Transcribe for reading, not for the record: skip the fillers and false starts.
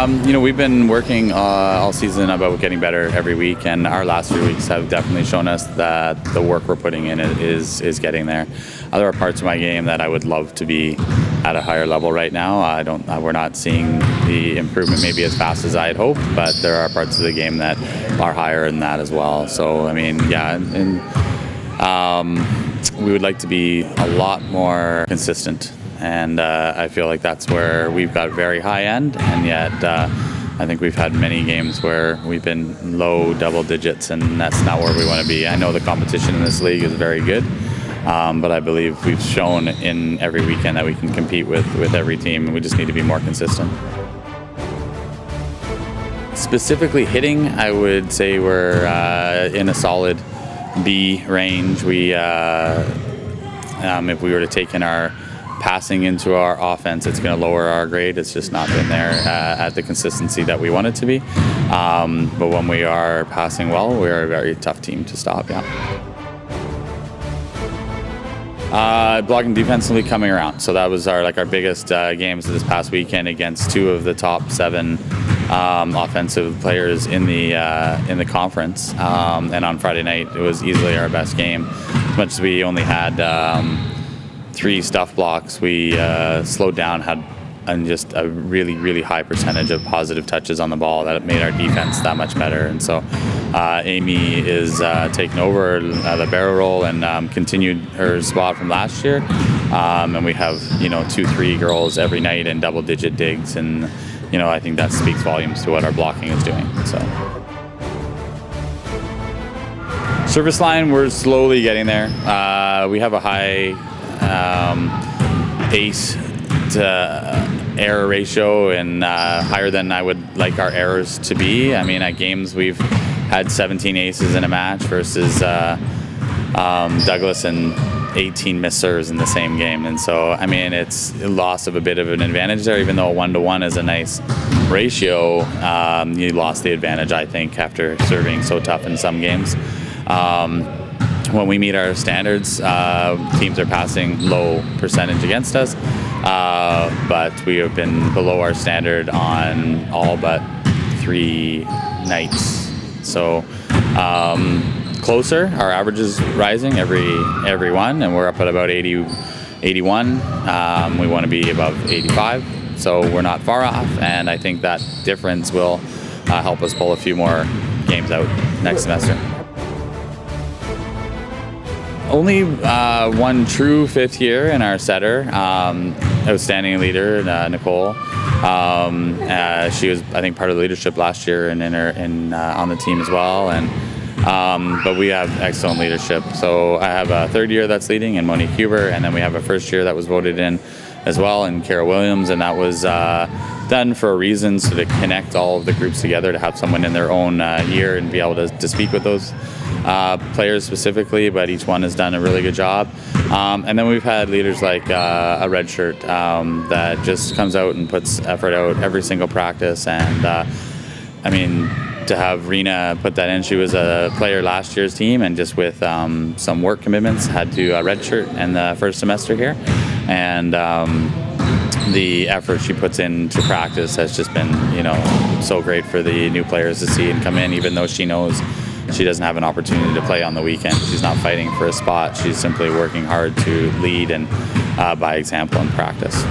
We've been working all season about getting better every week, and our last 3 weeks have definitely shown us that the work we're putting in is getting there. There are parts of my game that I would love to be at a higher level right now. We're not seeing the improvement maybe as fast as I'd hoped, but there are parts of the game that are higher than that as well. So, we would like to be a lot more consistent. And I feel like that's where we've got very high end, and yet I think we've had many games where we've been low double digits, and that's not where we want to be. I know the competition in this league is very good, but I believe we've shown in every weekend that we can compete with every team, and we just need to be more consistent. Specifically hitting, I would say we're in a solid B range. If we were to take in our passing into our offense, it's going to lower our grade. It's just not been there at the consistency that we want it to be. But when we are passing well, we are a very tough team to stop. Blocking defensively coming around. So that was our biggest games this past weekend against two of the top 7 offensive players in the conference. And on Friday night, it was easily our best game. As much as we only had 3 stuff blocks, we slowed down, had just a really, really high percentage of positive touches on the ball that made our defense that much better. And so Amy is taking over the barrel roll and continued her spot from last year. And we have 2-3 girls every night in double-digit digs, and I think that speaks volumes to what our blocking is doing. So. Service line, we're slowly getting there. We have a high ace to error ratio, and higher than I would like our errors to be. I mean, at games we've had 17 aces in a match versus Douglas and 18 missed serves in the same game, and so I mean it's a loss of a bit of an advantage there. Even though 1-to-1 is a nice ratio, you lost the advantage, I think, after serving so tough in some games. When we meet our standards, teams are passing low percentage against us, but we have been below our standard on all but 3 nights. So closer, our average is rising every one, and we're up at about 81. We want to be above 85, so we're not far off, and I think that difference will help us pull a few more games out next semester. Only one true 5th year in our setter, outstanding leader, Nicole. She was, I think, part of the leadership last year and on the team as well. And but we have excellent leadership. So I have a 3rd year that's leading, and Monique Huber, and then we have a 1st year that was voted in as well, and Kara Williams, and that was done for a reason, so to connect all of the groups together, to have someone in their own year and be able to speak with those players specifically, but each one has done a really good job. And then we've had leaders like a red shirt that just comes out and puts effort out every single practice. And I mean, to have Rena put that in, she was a player last year's team, and just with some work commitments had to red shirt in the first semester here. And the effort she puts into practice has just been, so great for the new players to see and come in, even though she knows she doesn't have an opportunity to play on the weekend. She's not fighting for a spot. She's simply working hard to lead and by example in practice.